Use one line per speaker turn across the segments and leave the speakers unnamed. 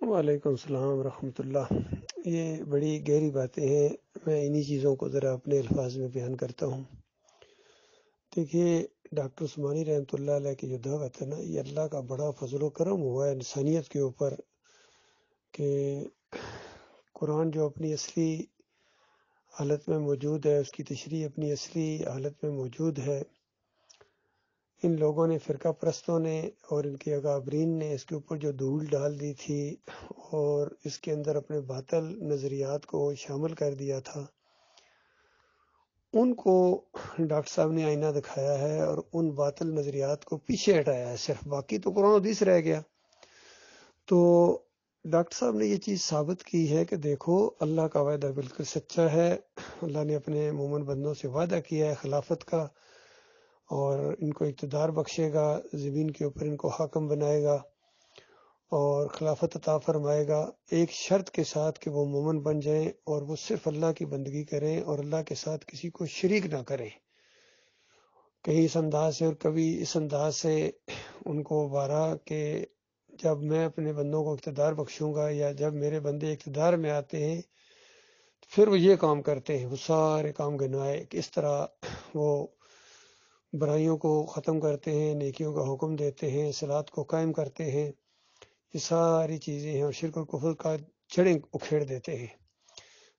وعلیکم السلام ورحمۃ اللہ۔ یہ بڑی گہری باتیں ہیں، میں انہی چیزوں کو ذرا اپنے الفاظ میں بیان کرتا ہوں۔ دیکھیے، ڈاکٹر عثمانی رحمۃ اللہ علیہ کی جو دعوت ہے نا، یہ اللہ کا بڑا فضل و کرم ہوا ہے انسانیت کے اوپر کہ قرآن جو اپنی اصلی حالت میں موجود ہے، اس کی تشریح اپنی اصلی حالت میں موجود ہے، ان لوگوں نے، فرقہ پرستوں نے اور ان کے اکابرین نے اس کے اوپر جو دھول ڈال دی تھی اور اس کے اندر اپنے باطل نظریات کو شامل کر دیا تھا، ان کو ڈاکٹر صاحب نے آئینہ دکھایا ہے اور ان باطل نظریات کو پیچھے ہٹایا ہے صرف، باقی تو قرآن و حدیث رہ گیا۔ تو ڈاکٹر صاحب نے یہ چیز ثابت کی ہے کہ دیکھو، اللہ کا وعدہ بالکل سچا ہے، اللہ نے اپنے مومن بندوں سے وعدہ کیا ہے خلافت کا، اور ان کو اقتدار بخشے گا، زمین کے اوپر ان کو حاکم بنائے گا اور خلافت عطا فرمائے گا، ایک شرط کے ساتھ کہ وہ مومن بن جائیں اور وہ صرف اللہ کی بندگی کریں اور اللہ کے ساتھ کسی کو شریک نہ کریں۔ کہیں اس انداز سے اور کبھی اس انداز سے ان کو ابھارا کہ جب میں اپنے بندوں کو اقتدار بخشوں گا یا جب میرے بندے اقتدار میں آتے ہیں پھر وہ یہ کام کرتے ہیں، وہ سارے کام گنوائے کہ اس طرح وہ برائیوں کو ختم کرتے ہیں، نیکیوں کا حکم دیتے ہیں، صلاۃ کو قائم کرتے ہیں، یہ ساری چیزیں ہیں، اور شرک اور کفر کا جڑیں اکھیڑ دیتے ہیں،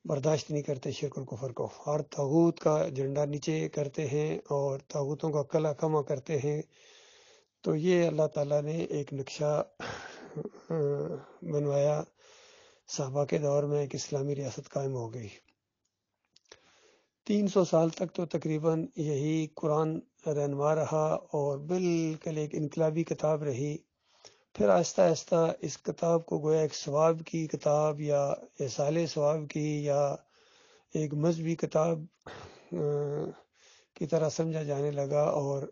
برداشت نہیں کرتے شرک اور کفر کو، اور طاغوت کا جھنڈا نیچے کرتے ہیں اور طاغوتوں کا کلا کما کرتے ہیں۔ تو یہ اللہ تعالیٰ نے ایک نقشہ بنوایا، صحابہ کے دور میں ایک اسلامی ریاست قائم ہو گئی۔ 300 سال تک تو تقریباً یہی قرآن رہنما رہا اور بالکل ایک انقلابی کتاب رہی۔ پھر آہستہ آہستہ اس کتاب کو گویا ایک ثواب کی کتاب یا اصالِ ثواب کی یا ایک مذہبی کتاب کی طرح سمجھا جانے لگا، اور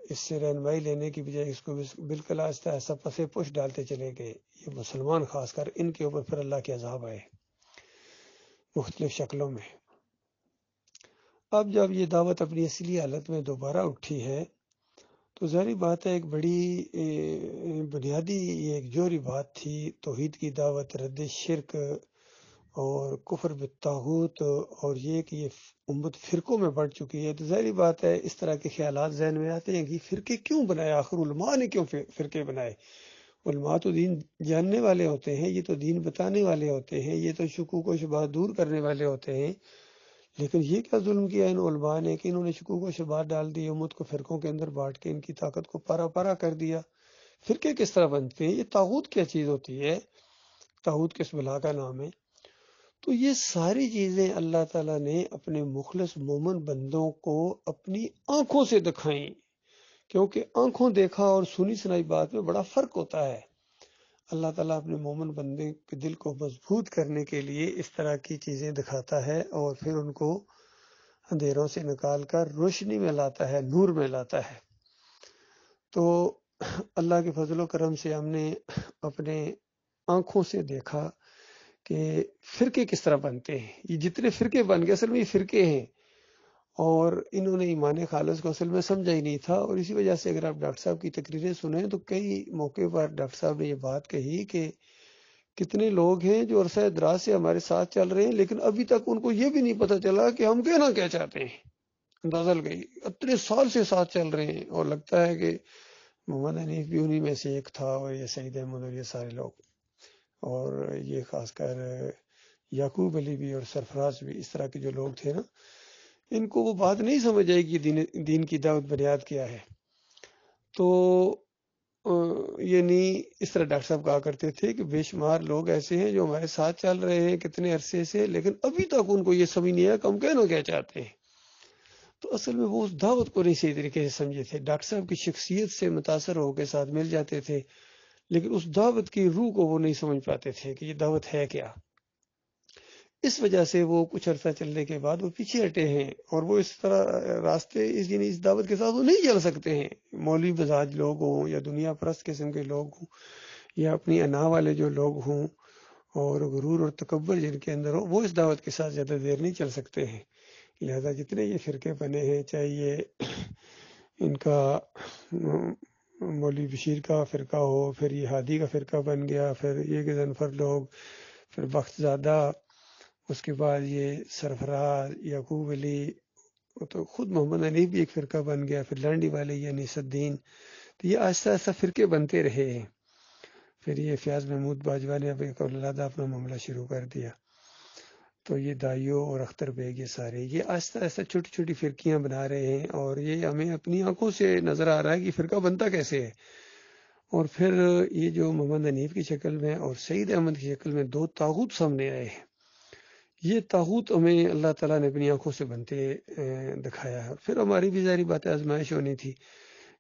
اس سے رہنمائی لینے کی بجائے اس کو بالکل آہستہ آہستہ پسے پش ڈالتے چلے گئے۔ یہ مسلمان خاص کر، ان کے اوپر پھر اللہ کے عذاب آئے مختلف شکلوں میں۔ اب جب یہ دعوت اپنی اصلی حالت میں دوبارہ اٹھی ہے تو ظاہری بات ہے، ایک بڑی بنیادی یہ ایک جوہری بات تھی، توحید کی دعوت، رد شرک اور کفر بالطاغوت، اور یہ کہ یہ امت فرقوں میں بڑھ چکی ہے۔ تو ظاہری بات ہے اس طرح کے خیالات ذہن میں آتے ہیں کہ فرقے کیوں بنائے، آخر علماء نے کیوں فرقے بنائے؟ علماء تو دین جاننے والے ہوتے ہیں، یہ تو دین بتانے والے ہوتے ہیں، یہ تو شکوک و شبہات دور کرنے والے ہوتے ہیں، لیکن یہ کیا ظلم کیا ان علماء نے کہ انہوں نے شکوک و شبہات ڈال دی، امت کو فرقوں کے اندر بانٹ کے ان کی طاقت کو پارا پارا کر دیا۔ فرقے کس طرح بنتے ہیں؟ یہ طاغوت کیا چیز ہوتی ہے؟ طاغوت کس بلا کا نام ہے؟ تو یہ ساری چیزیں اللہ تعالیٰ نے اپنے مخلص مومن بندوں کو اپنی آنکھوں سے دکھائیں، کیونکہ آنکھوں دیکھا اور سنی سنائی بات میں بڑا فرق ہوتا ہے۔ اللہ تعالیٰ اپنے مومن بندے کے دل کو مضبوط کرنے کے لیے اس طرح کی چیزیں دکھاتا ہے اور پھر ان کو اندھیروں سے نکال کر روشنی میں لاتا ہے، نور میں لاتا ہے۔ تو اللہ کے فضل و کرم سے ہم نے اپنے آنکھوں سے دیکھا کہ فرقے کس طرح بنتے ہیں۔ یہ جتنے فرقے بن گئے اصل میں یہ فرقے ہیں، اور انہوں نے ایمان خالص کو اصل میں سمجھا ہی نہیں تھا، اور اسی وجہ سے اگر آپ ڈاکٹر صاحب کی تقریریں سنیں تو کئی موقع پر ڈاکٹر صاحب نے یہ بات کہی کہ کتنے لوگ ہیں جو عرصہ دراز سے ہمارے ساتھ چل رہے ہیں لیکن ابھی تک ان کو یہ بھی نہیں پتہ چلا کہ ہم کہنا کیا چاہتے ہیں۔ اندازہ لگائی، اتنے سال سے ساتھ چل رہے ہیں، اور لگتا ہے کہ محمد حنیف بھی انہی میں سے ایک تھا، اور یہ سعید احمد اور یہ سارے لوگ، اور یہ خاص کر یعقوب علی بھی اور سرفراز بھی، اس طرح کے جو لوگ تھے نا، ان کو وہ بات نہیں سمجھ آئی کہ دین کی دعوت بنیاد کیا ہے۔ تو یہ نہیں، اس طرح ڈاکٹر صاحب کہا کرتے تھے کہ بے شمار لوگ ایسے ہیں جو ہمارے ساتھ چل رہے ہیں کتنے عرصے سے، لیکن ابھی تک ان کو یہ سمجھ نہیں آیا کہ ہم کہنا کیا چاہتے ہیں۔ تو اصل میں وہ اس دعوت کو نہیں صحیح طریقے سے سمجھے تھے، ڈاکٹر صاحب کی شخصیت سے متاثر ہو کے ساتھ مل جاتے تھے، لیکن اس دعوت کی روح کو وہ نہیں سمجھ پاتے تھے کہ یہ دعوت ہے کیا۔ اس وجہ سے وہ کچھ عرصہ چلنے کے بعد وہ پیچھے ہٹے ہیں، اور وہ اس طرح راستے اس دعوت کے ساتھ وہ نہیں چل سکتے ہیں۔ مولوی مزاج لوگ ہوں یا دنیا پرست قسم کے لوگ ہوں یا اپنی انا والے جو لوگ ہوں اور غرور اور تکبر جن کے اندر ہو، وہ اس دعوت کے ساتھ زیادہ دیر نہیں چل سکتے ہیں۔ لہذا جتنے یہ فرقے بنے ہیں، چاہے یہ ان کا مولوی بشیر کا فرقہ ہو، پھر یہ ہادی کا فرقہ بن گیا، پھر یہ غضنفر لوگ، پھر بخت زادہ، اس کے بعد یہ سرفراز یعقوب علی، تو خود محمد حنیف بھی ایک فرقہ بن گیا، پھر لانڈی والے یہ انیس الدین، تو یہ آہستہ آہستہ فرقے بنتے رہے ہیں۔ پھر یہ فیاض محمود باجوہ نے اب ایک علیحدہ اپنا معاملہ شروع کر دیا، تو یہ دائیو اور اختر بیگ یہ سارے یہ آہستہ آہستہ چھوٹی چھوٹی فرقیاں بنا رہے ہیں، اور یہ ہمیں اپنی آنکھوں سے نظر آ رہا ہے کہ فرقہ بنتا کیسے ہے۔ اور پھر یہ جو محمد حنیف کی شکل میں اور سعید احمد کی شکل میں دو طاغوت سامنے آئے ہیں، یہ طاغوت ہمیں اللہ تعالیٰ نے اپنی آنکھوں سے بنتے دکھایا ہے۔ پھر ہماری بھی ظاہری بات آزمائش ہونی تھی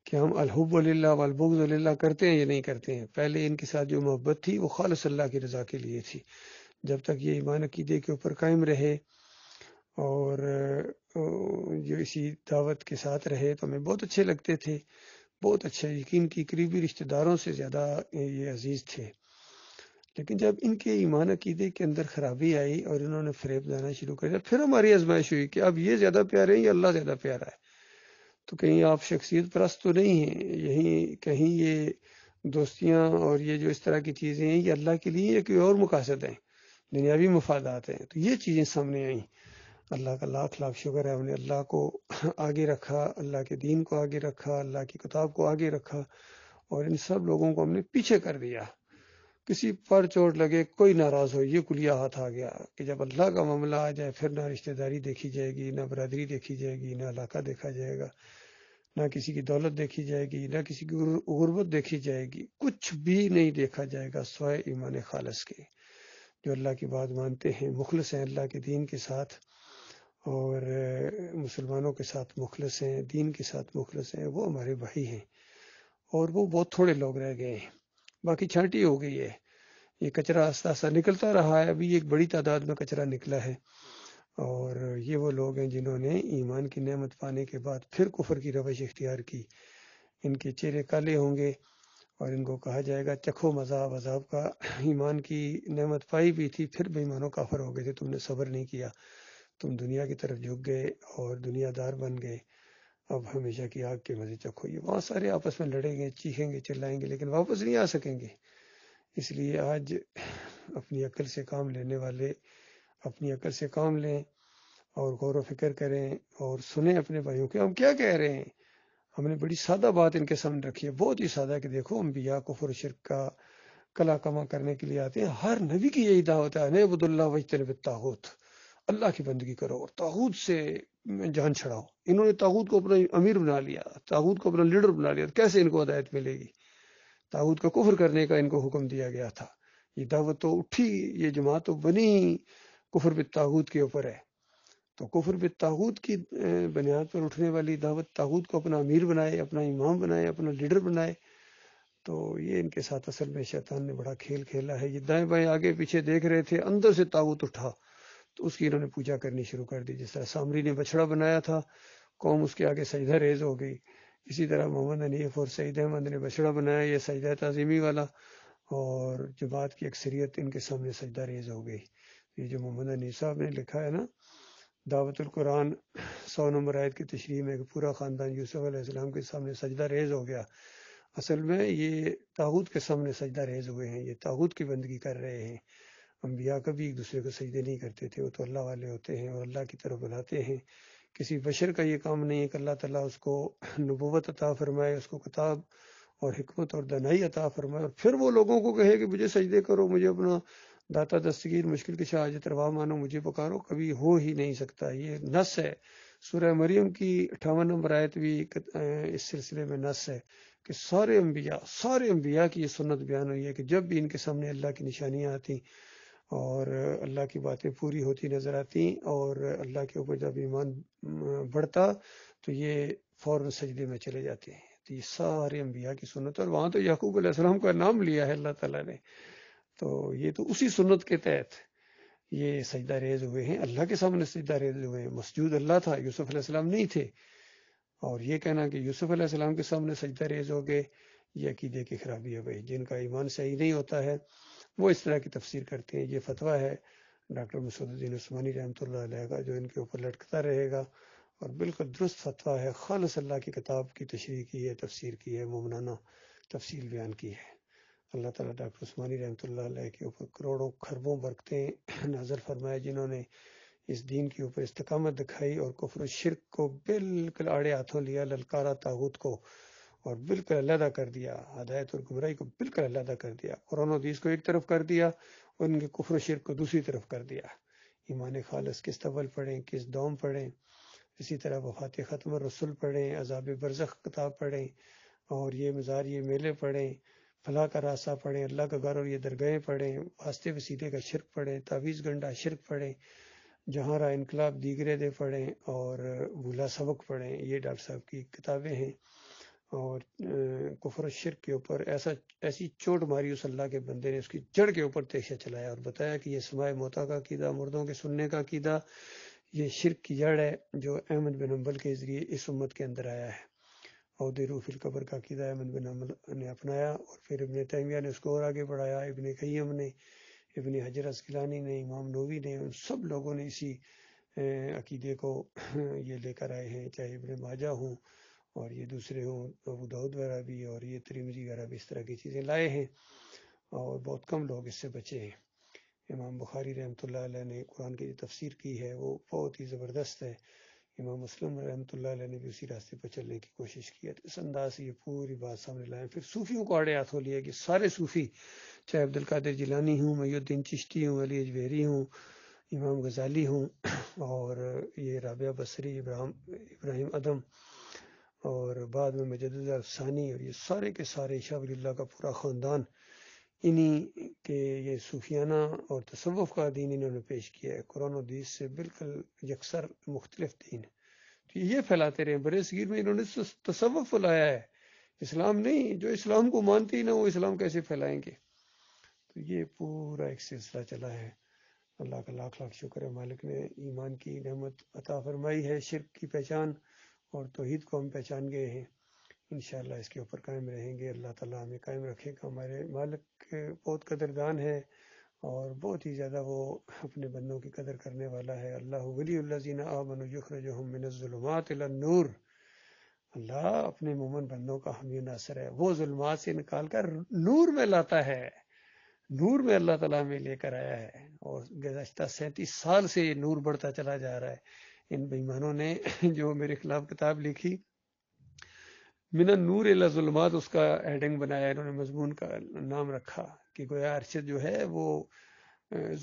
کہ ہم الحب للہ والبغض للہ کرتے ہیں یا نہیں کرتے ہیں۔ پہلے ان کے ساتھ جو محبت تھی وہ خالص اللہ کی رضا کے لیے تھی، جب تک یہ ایمان عقیدے کے اوپر قائم رہے اور جو اسی دعوت کے ساتھ رہے تو ہمیں بہت اچھے لگتے تھے، بہت اچھا، یقین کی قریبی رشتہ داروں سے زیادہ یہ عزیز تھے۔ لیکن جب ان کے ایمان عقیدے کے اندر خرابی آئی اور انہوں نے فریب دینا شروع کر دیا، پھر ہماری آزمائش ہوئی کہ اب یہ زیادہ پیارے ہیں یا اللہ زیادہ پیارا ہے۔ تو کہیں آپ شخصیت پرست تو نہیں ہیں، یہیں کہیں یہ دوستیاں اور یہ جو اس طرح کی چیزیں ہیں یہ اللہ کے لیے یا کوئی اور مقاصد ہیں، دنیاوی مفادات ہیں۔ تو یہ چیزیں سامنے آئیں۔ اللہ کا لاکھ لاکھ شکر ہے، ہم نے اللہ کو آگے رکھا، اللہ کے دین کو آگے رکھا، اللہ کی کتاب کو آگے رکھا، اور ان سب لوگوں کو ہم نے پیچھے کر دیا۔ کسی پر چوٹ لگے، کوئی ناراض ہو، یہ کلیہ ہاتھ آ گیا کہ جب اللہ کا معاملہ آ جائے پھر نہ رشتہ داری دیکھی جائے گی، نہ برادری دیکھی جائے گی، نہ علاقہ دیکھا جائے گا، نہ کسی کی دولت دیکھی جائے گی، نہ کسی کی غربت دیکھی جائے گی، کچھ بھی نہیں دیکھا جائے گا سوائے ایمان خالص کے۔ جو اللہ کی بات مانتے ہیں، مخلص ہیں اللہ کے دین کے ساتھ، اور مسلمانوں کے ساتھ مخلص ہیں، دین کے ساتھ مخلص ہیں، وہ ہمارے بھائی ہیں، اور وہ بہت تھوڑے لوگ رہ گئے ہیں، باقی چھانٹی ہو گئی ہے۔ یہ کچرا آہستہ آہستہ نکلتا رہا ہے، ابھی ایک بڑی تعداد میں کچرا نکلا ہے، اور یہ وہ لوگ ہیں جنہوں نے ایمان کی نعمت پانے کے بعد پھر کفر کی روش اختیار کی۔ ان کے چہرے کالے ہوں گے اور ان کو کہا جائے گا چکھو مذاب، عذاب کا، ایمان کی نعمت پائی بھی تھی پھر بے ایمانوں کافر ہو گئے تھے، تم نے صبر نہیں کیا، تم دنیا کی طرف جھک گئے اور دنیا دار بن گئے، اب ہمیشہ کی آگ کے مزے چکھو۔ یہ وہاں سارے آپس میں لڑیں گے، چیخیں گے، چلائیں گے، لیکن واپس نہیں آ سکیں گے۔ اس لیے آج اپنی عقل سے کام لینے والے اپنی عقل سے کام لیں اور غور و فکر کریں اور سنیں اپنے بھائیوں کے ہم کیا کہہ رہے ہیں۔ ہم نے بڑی سادہ بات ان کے سامنے رکھی ہے، بہت ہی سادہ، کہ دیکھو انبیاء کفر و شرک کا کلا کما کرنے کے لیے آتے ہیں، ہر نبی کی یہی دعوت ہے، نعبد اللہ واجتنب الطاغوت، اللہ کی بندگی کرو اور طاغوت سے جان چھڑاؤ۔ انہوں نے طاغوت کو اپنا امیر بنا لیا، طاغوت کو اپنا لیڈر بنا لیا، کیسے ان کو ہدایت ملے گی؟ طاغوت کا کفر کرنے کا ان کو حکم دیا گیا تھا۔ یہ دعوت تو اٹھی، یہ جماعت تو بنی کفر بالطاغوت کے اوپر ہے۔ تو کفر بالطاغوت کی بنیاد پر اٹھنے والی دعوت طاغوت کو اپنا امیر بنائے، اپنا امام بنائے، اپنا لیڈر بنائے، تو یہ ان کے ساتھ اصل میں شیطان نے بڑا کھیل کھیلا ہے۔ یہ دائیں بائیں آگے پیچھے دیکھ رہے تھے، اندر سے طاغوت اٹھا تو اس کی انہوں نے پوجا کرنی شروع کر دی۔ جس طرح سامری نے بچڑا بنایا تھا، قوم اس کے آگے سجدہ ریز ہو گئی، اسی طرح محمد حنیف اور سعید احمد نے بچڑا بنایا، یہ سجدہ تعظیمی والا، اور جماعت کی اکثریت ان کے سامنے سجدہ ریز ہو گئی۔ یہ جو محمد حنیف صاحب نے لکھا ہے نا دعوت القرآن 100 نمبر آیت کی تشریح میں کہ پورا خاندان یوسف علیہ السلام کے سامنے سجدہ ریز ہو گیا، اصل میں یہ طاغوت کے سامنے سجدہ ریز ہوئے ہیں، یہ طاغوت کی بندگی کر رہے ہیں۔ انبیاء کبھی ایک دوسرے کو سجدے نہیں کرتے تھے، وہ تو اللہ والے ہوتے ہیں اور اللہ کی طرف بلاتے ہیں۔ کسی بشر کا یہ کام نہیں ہے کہ اللہ تعالیٰ اس کو نبوت عطا فرمائے، اس کو کتاب اور حکمت اور دانائی عطا فرمائے، اور پھر وہ لوگوں کو کہے کہ مجھے سجدے کرو، مجھے اپنا داتا دستگیر مشکل کشا حاجت روا مانو، مجھے پکارو، کبھی ہو ہی نہیں سکتا۔ یہ نص ہے، سورہ مریم کی 58 نمبر آیت بھی اس سلسلے میں نص ہے کہ سارے انبیاء کی یہ سنت بیان ہوئی ہے کہ جب بھی ان کے سامنے اللہ کی نشانیاں آتی اور اللہ کی باتیں پوری ہوتی نظر آتی اور اللہ کے اوپر جب ایمان بڑھتا تو یہ فوراً سجدے میں چلے جاتے ہیں۔ تو یہ سارے انبیاء کی سنت ہے، اور وہاں تو یعقوب علیہ السلام کا نام لیا ہے اللہ تعالیٰ نے، تو یہ تو اسی سنت کے تحت یہ سجدہ ریز ہوئے ہیں، اللہ کے سامنے سجدہ ریز ہوئے ہیں۔ مسجود اللہ تھا، یوسف علیہ السلام نہیں تھے، اور یہ کہنا کہ یوسف علیہ السلام کے سامنے سجدہ ریز ہو گئے، یہ عقیدے کی خرابی ہے بھائی۔ جن کا ایمان صحیح نہیں ہوتا ہے وہ اس طرح کی تفسیر کرتے ہیں۔ یہ فتویٰ ہے ڈاکٹر مسعود الدین عثمانی رحمۃ اللہ علیہ کا، جو ان کے اوپر لٹکتا رہے گا اور بالکل درست فتویٰ ہے، خالص اللہ کی کتاب کی تشریح کی ہے، تفسیر کی ہے، مومنانہ تفصیل بیان کی ہے۔ اللہ تعالیٰ ڈاکٹر عثمانی رحمۃ اللہ علیہ کے اوپر کروڑوں خربوں برکتیں نازل فرمائے، جنہوں نے اس دین کے اوپر استقامت دکھائی اور کفر و شرک کو بالکل آڑے ہاتھوں لیا، للکارا طاغوت کو اور بالکل علیحدہ کر دیا، ہدایت اور گمراہی کو بالکل علیحدہ کر دیا، قرآن و حدیث کو ایک طرف کر دیا اور ان کے کفر و شرک کو دوسری طرف کر دیا۔ ایمان خالص کس طول پڑھیں، کس دوم پڑھیں، اسی طرح وفات ختم الرسل پڑھیں، عذاب برزخ کتاب پڑھیں، اور یہ مزار یہ میلے پڑھیں، فلاح کا راستہ پڑھیں، اللہ کا گھر اور یہ درگاہیں پڑھیں، واسطے وسیلے کا شرک پڑھیں، تعویذ گنڈا شرک پڑھیں، جہاں را انقلاب دیگرے دے پڑھیں، اور بھولا سبق پڑھیں۔ یہ ڈاکٹر صاحب کی کتابیں ہیں، اور کفر و شرک کے اوپر ایسی چوٹ ماری اس اللہ کے بندے نے، اس کی جڑ کے اوپر تیشہ چلایا اور بتایا کہ یہ سماع موتا کا عقیدہ، مردوں کے سننے کا عقیدہ، یہ شرک کی جڑ ہے جو احمد بن حنبل کے ذریعے اس امت کے اندر آیا ہے۔ عہد روح فی القبر کا عقیدہ احمد بن حنبل نے اپنایا، اور پھر ابن تیمیہ نے اس کو اور آگے بڑھایا، ابن قیم نے، ابن حجر عسقلانی نے، امام نووی نے، ان سب لوگوں نے اسی عقیدے کو یہ لے کر آئے ہیں، چاہے ابن ماجہ ہوں اور یہ دوسرے ہوں، ابو داؤد وغیرہ بھی، اور یہ ترمذی وغیرہ بھی اس طرح کی چیزیں لائے ہیں، اور بہت کم لوگ اس سے بچے ہیں۔ امام بخاری رحمۃ اللہ علیہ نے قرآن کی جو تفسیر کی ہے وہ بہت ہی زبردست ہے۔ امام مسلم رحمۃ اللہ علیہ نے بھی اسی راستے پر چلنے کی کوشش کی ہے۔ اس انداز سے یہ پوری بات سامنے لائیں۔ پھر صوفیوں کو آڑے ہاتھوں لیا کہ سارے صوفی، چاہے عبد القادر جیلانی ہوں، محی الدین چشتی ہوں، علی اجویری ہوں، امام غزالی ہوں، اور یہ رابعہ بصری، ابراہیم ادم، اور بعد میں مجدد افسانی، اور یہ سارے کے سارے شاہ ولی اللہ کا پورا خاندان، انہی کے یہ صوفیانہ اور تصوف کا دین انہوں نے پیش کیا ہے، قرآن و حدیث سے بالکل یکسر مختلف دین ہے۔ تو یہ پھیلاتے رہے، برے صغیر میں انہوں نے تصوف لایا ہے، اسلام نہیں۔ جو اسلام کو مانتے ہی نہ وہ اسلام کیسے پھیلائیں گے؟ تو یہ پورا ایک سلسلہ چلا ہے۔ اللہ کا لاکھ لاکھ شکر ہے، مالک نے ایمان کی نعمت عطا فرمائی ہے، شرک کی پہچان اور توحید کو ہم پہچان گئے ہیں۔ انشاءاللہ اس کے اوپر قائم رہیں گے، اللہ تعالیٰ ہمیں قائم رکھے گا۔ ہمارے مالک بہت قدردان ہے، اور بہت ہی زیادہ وہ اپنے بندوں کی قدر کرنے والا ہے۔ اللہ ولی الذین آمنوا یخرجہم من الظلمات الی النور۔ اللہ اپنے مومن بندوں کا حامی و ناصر ہے، وہ ظلمات سے نکال کر نور میں لاتا ہے۔ نور میں اللہ تعالیٰ میں لے کر آیا ہے، اور گزشتہ 37 سال سے یہ نور بڑھتا چلا جا رہا ہے۔ ان بےایمانوں نے جو میرے خلاف کتاب لکھی، من النور الی الظلمات، اس کا ہیڈنگ بنایا انہوں نے، مضمون کا نام رکھا کہ گویا ارشد جو ہے وہ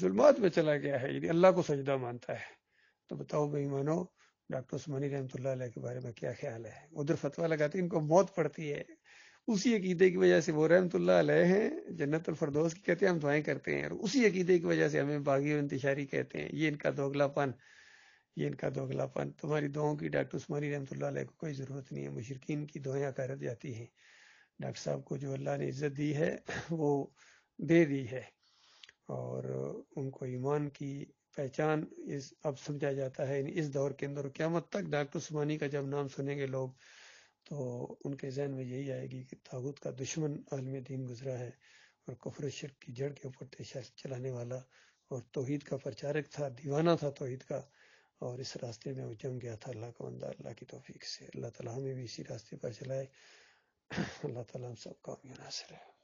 ظلمات میں چلا گیا ہے، یعنی اللہ کو سجدہ مانتا ہے۔ تو بتاؤ بے ایمانو، ڈاکٹر عثمانی رحمۃ اللہ علیہ کے بارے میں کیا خیال ہے؟ ادھر فتویٰ لگاتے ہیں، ان کو موت پڑتی ہے، اسی عقیدے کی وجہ سے وہ رحمۃ اللہ علیہ ہیں، جنت الفردوس کی کہتے ہیں، ہم دعائیں کرتے ہیں، اور اسی عقیدے کی وجہ سے ہمیں باغی و انتشاری کہتے ہیں۔ یہ ان کا دوگلا پن، یہ ان کا دوگلا پن۔ تمہاری دعاؤں کی ڈاکٹر عثمانی رحمۃ اللہ علیہ کو کوئی ضرورت نہیں ہے، مشرکین کی دعائیں کرد جاتی ہیں۔ ڈاکٹر صاحب کو جو اللہ نے عزت دی ہے وہ دے دی ہے، اور ان کو ایمان کی پہچان اب سمجھا جاتا ہے اس دور کے اندر۔ قیامت تک ڈاکٹر عثمانی کا جب نام سنیں گے لوگ تو ان کے ذہن میں یہی آئے گی کہ طاغوت کا دشمن عالم دین گزرا ہے، اور کفر و شرک کی جڑ کے اوپر تیشہ چلانے والا، اور توحید کا پرچارک تھا، دیوانہ تھا توحید کا، اور اس راستے میں وہ جم گیا تھا اللہ کا بندہ۔ اللہ کی توفیق سے اللہ تعالیٰ ہمیں بھی اسی راستے پر چلائے۔ اللہ تعالیٰ ہم سب کا ناصر ہے۔